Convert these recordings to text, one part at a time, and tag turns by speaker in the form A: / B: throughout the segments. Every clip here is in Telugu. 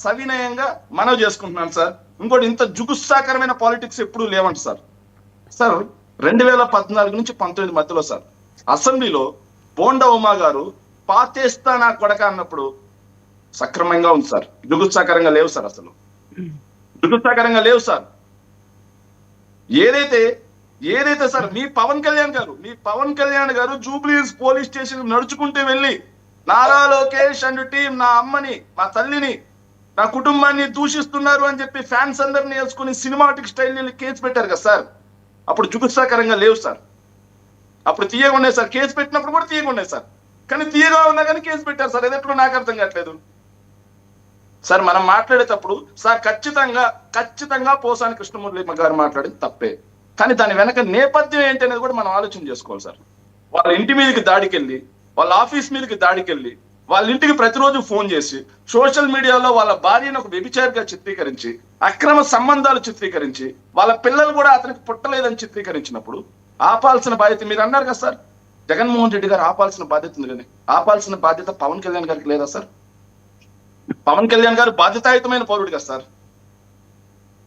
A: సవినయంగా మనవి చేసుకుంటున్నాను సార్. ఇంకోటి, ఇంత జుగుత్సాకరమైన పాలిటిక్స్ ఎప్పుడూ లేవంట సార్. సార్ 2014 నుంచి 19 మధ్యలో సార్ అసెంబ్లీలో బోండా ఉమా గారు పాతేస్తా నా కొడక అన్నప్పుడు సక్రమంగా ఉంది సార్. జుగుత్సాకరంగా లేవు సార్, అసలు జుగుత్సాకరంగా లేవు సార్. ఏదైతే సార్ మీ పవన్ కళ్యాణ్ గారు జూబ్లీహిల్స్ పోలీస్ స్టేషన్ నడుచుకుంటూ వెళ్ళి నారా లోకేష్ అండ్ టీం నా అమ్మని, మా తల్లిని, నా కుటుంబాన్ని దూషిస్తున్నారు అని చెప్పి ఫ్యాన్స్ అందరిని వేసుకుని సినిమాటిక్ స్టైల్ కేసు పెట్టారు కదా సార్. అప్పుడు జుగుత్సాకరంగా లేవు సార్. అప్పుడు తీయగా ఉన్నాయి సార్. కేసు పెట్టినప్పుడు కూడా తీయగా ఉన్నాయి సార్. కానీ తీయగా ఉన్నా కానీ కేసు పెట్టారు సార్. అది ఎప్పుడు నాకు అర్థం కావట్లేదు సార్. మనం మాట్లాడేటప్పుడు సార్ ఖచ్చితంగా పోసాని కృష్ణమురళి గారు మాట్లాడింది తప్పే. కానీ దాని వెనక నేపథ్యం ఏంటి అనేది కూడా మనం ఆలోచన చేసుకోవాలి సార్. వాళ్ళ ఇంటి మీదకి దాడికెళ్ళి, వాళ్ళ ఆఫీస్ మీదకి దాడికెళ్ళి, వాళ్ళ ఇంటికి ప్రతిరోజు ఫోన్ చేసి, సోషల్ మీడియాలో వాళ్ళ భార్యను ఒక వ్యభిచారిగా చిత్రీకరించి, అక్రమ సంబంధాలు చిత్రీకరించి, వాళ్ళ పిల్లలు కూడా అతనికి పుట్టలేదని చిత్రీకరించినప్పుడు ఆపాల్సిన బాధ్యత, మీరు అన్నారు కదా సార్, జగన్మోహన్ రెడ్డి గారు ఆపాల్సిన బాధ్యత ఉంది కానీ ఆపాల్సిన బాధ్యత పవన్ కళ్యాణ్ గారికి లేదా సార్? పవన్ కళ్యాణ్ గారు బాధ్యతాయుతమైన పౌరుడు కదా సార్.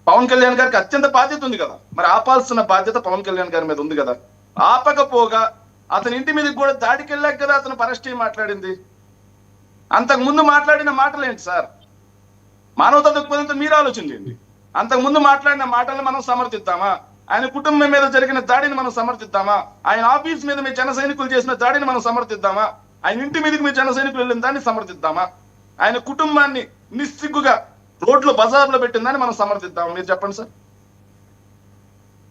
A: పవన్ కళ్యాణ్ గారికి అత్యంత బాధ్యత ఉంది కదా. మరి ఆపాల్సిన బాధ్యత పవన్ కళ్యాణ్ గారి మీద ఉంది కదా. ఆపకపోగా అతని ఇంటి మీదకి కూడా దాడికి వెళ్ళాక కదా అతను అరెస్ట్ అయ్యి మాట్లాడింది. అంతకు ముందు మాట్లాడిన మాటలు ఏంటి సార్? మానవతా దృక్పథంతో మీరు ఆలోచించండి. అంతకు ముందు మాట్లాడిన మాటలను మనం సమర్థిద్దామా? ఆయన కుటుంబం మీద జరిగిన దాడిని మనం సమర్థిద్దామా? ఆయన ఆఫీస్ మీద మీ జన సైనికులు చేసిన దాడిని మనం సమర్థిద్దామా? ఆయన ఇంటి మీదకి మీ జన సైనికులు వెళ్ళిన దాన్ని సమర్థిద్దామా? ఆయన కుటుంబాన్ని నిస్సిగ్గుగా రోడ్లు బజార్లో పెట్టిన దాన్ని మనం సమర్థిద్దామా? మీరు చెప్పండి సార్,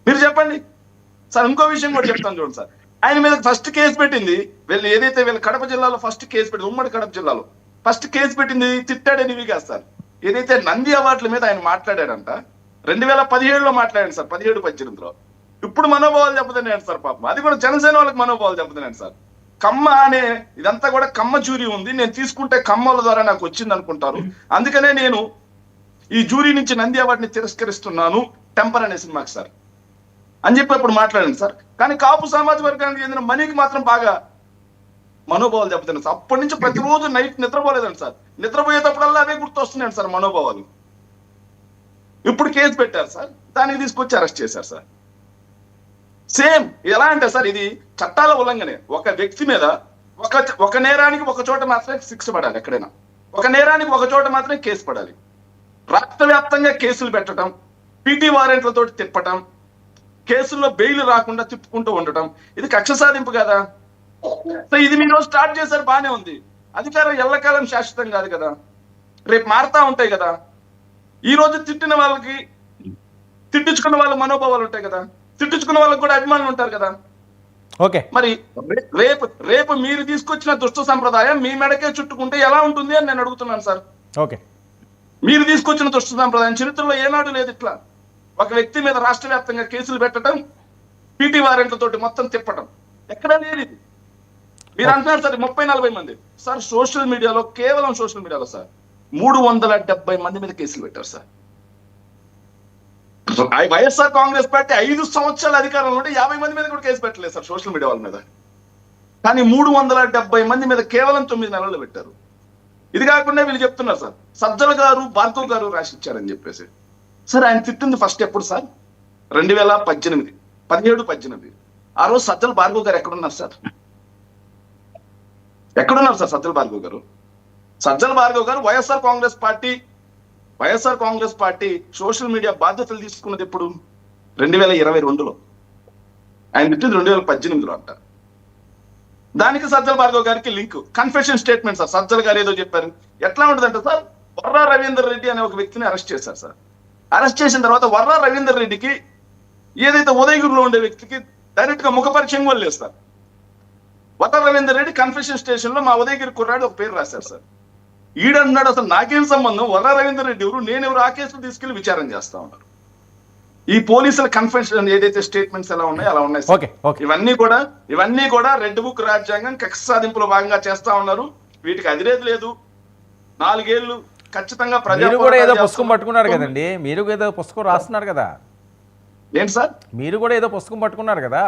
A: మీరు చెప్పండి సార్. ఇంకో విషయం కూడా చెప్తాను చూడండి సార్. ఆయన మీద ఫస్ట్ కేసు పెట్టింది వీళ్ళు కడప జిల్లాలో ఫస్ట్ కేసు పెట్టింది, ఉమ్మడి కడప జిల్లాలో ఫస్ట్ కేసు పెట్టింది తిట్టాడనివి కాదు సార్. ఏదైతే నంది అవార్డుల మీద ఆయన మాట్లాడాడంట 2017లో మాట్లాడాడు సార్, 17-18లో. ఇప్పుడు మనోభావాలు చెప్పుతున్నాడు సార్. పాపం అది కూడా జనసేన వాళ్ళకి మనోభావాలు చెప్పుతున్నాడు సార్. కమ్మ అనే ఇదంతా కూడా కమ్మ జూరీ ఉంది, నేను తీసుకుంటే కమ్మల ద్వారా నాకు వచ్చింది అనుకుంటారు, అందుకనే నేను ఈ జూరీ నుంచి నంది అవార్డుని తిరస్కరిస్తున్నాను టెంపర్ అనే సినిమాకి సార్ అని చెప్పి అప్పుడు మాట్లాడండి సార్. కానీ కాపు సామాజిక వర్గానికి చెందిన మనీకి మాత్రం బాగా మనోభావాలు చెప్తున్నాను సార్. అప్పటి నుంచి ప్రతిరోజు నైట్ నిద్రపోలేదండి సార్. నిద్రపోయేటప్పుడల్లా అవే గుర్తొస్తున్నాయండి సార్ మనోభావాలు. ఇప్పుడు కేసు పెట్టారు సార్, దానికి తీసుకొచ్చి అరెస్ట్ చేశారు సార్. సేమ్ ఎలా అంటే సార్, ఇది చట్టాల ఉల్లంఘనే. ఒక వ్యక్తి మీద ఒక నేరానికి ఒక చోట మాత్రమే శిక్ష పడాలి. ఎక్కడైనా ఒక నేరానికి ఒక చోట మాత్రమే కేసు పడాలి. రాష్ట్ర వ్యాప్తంగా కేసులు పెట్టడం, పీటీ వారెంట్లతో తిప్పటం, కేసుల్లో బెయిల్ రాకుండా తిప్పుకుంటూ ఉండటం, ఇది కక్ష సాధింపు కదా. సో ఇది మీరు స్టార్ట్ చేశారు, బానే ఉంది. అధికారం ఎల్లకాలం శాశ్వతం కాదు కదా, రేపు మారుతా ఉంటాయి కదా. ఈ రోజు తిట్టిన వాళ్ళకి తిట్టించుకున్న వాళ్ళ మనోభావాలు ఉంటాయి కదా, తిట్టించుకున్న వాళ్ళకి కూడా అభిమానులు ఉంటారు కదా.
B: ఓకే,
A: మరి రేపు మీరు తీసుకొచ్చిన దుష్ట సంప్రదాయం మీ మెడకే చుట్టుకుంటే ఎలా ఉంటుంది అని నేను అడుగుతున్నాను సార్.
B: ఓకే,
A: మీరు తీసుకొచ్చిన దుష్ట సంప్రదాయం చరిత్రలో ఏనాడు లేదు. ఇట్లా ఒక వ్యక్తి మీద రాష్ట్ర వ్యాప్తంగా కేసులు పెట్టడం, పీటీ వారెంట్లతోటి మొత్తం తిప్పడం ఎక్కడా లేదు ఇది. మీరు అంటున్నారు సార్ 30-40 మంది సార్. సోషల్ మీడియాలో, కేవలం సోషల్ మీడియాలో సార్ 370 మంది మీద కేసులు పెట్టారు సార్. వైఎస్ఆర్ కాంగ్రెస్ పార్టీ 5 సంవత్సరాల అధికారంలో ఉంటే 50 మంది మీద కూడా కేసు పెట్టలేదు సార్ సోషల్ మీడియా వాళ్ళ మీద. కానీ 370 మంది మీద కేవలం 9 నెలలు పెట్టారు. ఇది కాకుండా వీళ్ళు చెప్తున్నారు సార్, సజ్జల గారు భార్గవ్ గారు రాసిచ్చారని చెప్పేసి. సార్ ఆయన తిట్టింది ఫస్ట్ ఎప్పుడు సార్? 2018, 17-18. ఆ రోజు సజ్జల భార్గవ్ గారు ఎక్కడున్నారు సార్? ఎక్కడున్నారు సార్ సజ్జల భార్గవ్ గారు? సజ్జల భార్గవ్ గారు YSR Congress party social media బాధ్యతలు తీసుకున్నది ఎప్పుడు? 2022లో. ఆయన తిట్టింది 2018లో అంట. దానికి సజ్జల భార్గవ్ గారికి link confession statement sir. Sajjala గారు ఏదో చెప్పారు. ఎట్లా ఉంటుందంటే సార్, వర్రా రవీందర్ రెడ్డి అనే ఒక వ్యక్తిని అరెస్ట్ చేశారు సార్. అరెస్ట్ చేసిన తర్వాత వర్రా రవీందర్ రెడ్డికి ఏదైతే ఉదయగిరిలో ఉండే వ్యక్తికి డైరెక్ట్ గా ముఖపరిచయం వాళ్ళు వేస్తారు. వర్రా రవీందర్ రెడ్డి కన్ఫెషన్ స్టేషన్ లో మా ఉదయగిరి కుర్రాడు ఒక పేరు రాశారు సార్. ఈడన్నాడు అసలు నాకేం సంబంధం, వర్రా రవీందర్ రెడ్డి ఎవరు, నేనెవరు, ఆ కేసులు తీసుకెళ్లి విచారణ చేస్తా ఉన్నారు. ఈ పోలీసుల కన్ఫెషన్ ఏదైతే స్టేట్మెంట్స్ ఎలా ఉన్నాయో అలా ఉన్నాయి సార్. ఇవన్నీ కూడా రెడ్ బుక్ రాజ్యాంగం కక్ష సాధింపులో భాగంగా చేస్తా ఉన్నారు. వీటికి అదిరేది లేదు. 4 ఏళ్ళు ఖచ్చితంగా
B: మీరు కూడా ఏదో పుస్తకం పట్టుకున్నారు కదండి, మీరు ఏదో పుస్తకం రాస్తున్నారు కదా.
A: ఏంటి సార్?
B: మీరు కూడా ఏదో పుస్తకం పట్టుకున్నారు కదా.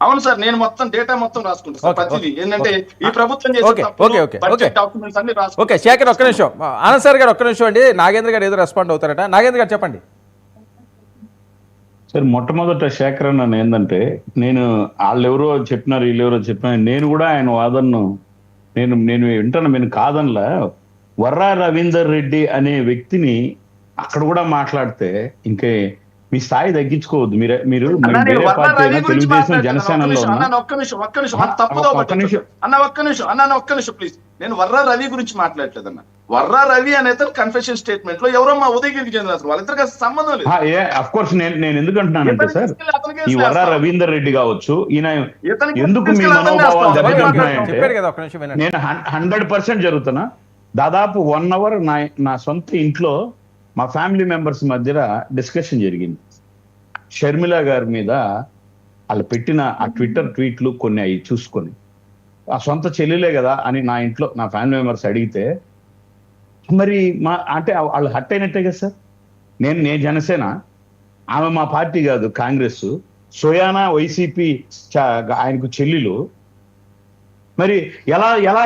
A: అవును సార్, నేను మొత్తం డేటా మొత్తం రాసుకుంటాను సార్.
B: ఓకే,
A: ప్రతిదీ
B: ఓకే,
A: ఏంటంటే
B: ఓకే.
A: ఈ ప్రభుత్వం
B: ఓకే,
A: చేసే
B: ఓకే,
A: తప్పులు,
B: ఓకే,
A: బడ్జెట్
B: ఓకే.
A: డాక్యుమెంట్స్ అన్ని
B: ఓకే,
A: రాసుకుంటాను.
B: శేఖర్ ఒక్క నిమిషం. ఆనంద్ సార్ గారు ఒక్క నిమిషం అండి. నాగేంద్ర గారు ఏదో రెస్పాండ్ అవుతారట. నాగేంద్ర గారు చెప్పండి.
C: సార్ మొట్టమొదట శేఖర్ అన్న ఏంటంటే, నేను వాళ్ళెవరో చెప్పినారు వీళ్ళెవరో చెప్పినారు, నేను కూడా ఆయన వాదనను నేను నేను వింటాను, నేను కాదనలా. వర్రా రవీందర్ రెడ్డి అనే వ్యక్తిని అక్కడ కూడా మాట్లాడితే ఇంకే మీ స్థాయి తగ్గించుకోవద్దు. మీరు మీరు
A: అన్నా, నేను
C: వేరే
A: వర్రా
C: పార్టీ
A: రవి
C: అయినా
A: గురించి
C: తెలుగుదేశం
A: మాట్లాడతాను.
C: జనసేనలో ఉన్నా
A: ఒక్క నిమిషం అన్న, తప్పుదో
C: ఒక్క
A: పట్టొద్దు.
C: నిమిషం.
A: అన్న ఒక్క నిమిషం ప్లీజ్. నేను వర్రా రవి గురించి మాట్లాడలేదన్న. వర్రా రవి అనేది కన్ఫెషన్ స్టేట్మెంట్ లో ఎవరో మా ఉదయగిరికి చెందిన అతను, వాళ్ళిద్దరికి అసలు సంబంధం లేదు.
C: అఫ్ కోర్స్ నేను ఎందుకు అంటున్నానంటే సార్, ఈ వర్రా రవీందర్ రెడ్డి కావచ్చు, ఈయన ఎందుకు మీ మనోభావాలు దెబ్బతింటున్నాయంటే,
B: చెప్పారు కదా, ఒక్క నిమిషం వినండి.
C: నేను 100% జరుగుతున్నా. దాదాపు 1 అవర్ నా సొంత ఇంట్లో మా ఫ్యామిలీ మెంబర్స్ మధ్య డిస్కషన్ జరిగింది. షర్మిల గారి మీద వాళ్ళు పెట్టిన ఆ ట్విట్టర్ ట్వీట్లు కొన్ని అవి చూసుకొని, ఆ సొంత చెల్లెలే కదా అని నా ఇంట్లో నా ఫ్యామిలీ మెంబర్స్ అడిగితే, మరి అంటే వాళ్ళు హట్ అయినట్టే కదా సార్. నేను జనసేన, ఆమె మా పార్టీ కాదు కాంగ్రెస్, సోయానా వైసీపీ ఆయనకు చెల్లెలు. మరి ఎలా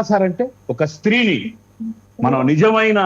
C: సార్ అంటే, ఒక స్త్రీని మనం నిజమైన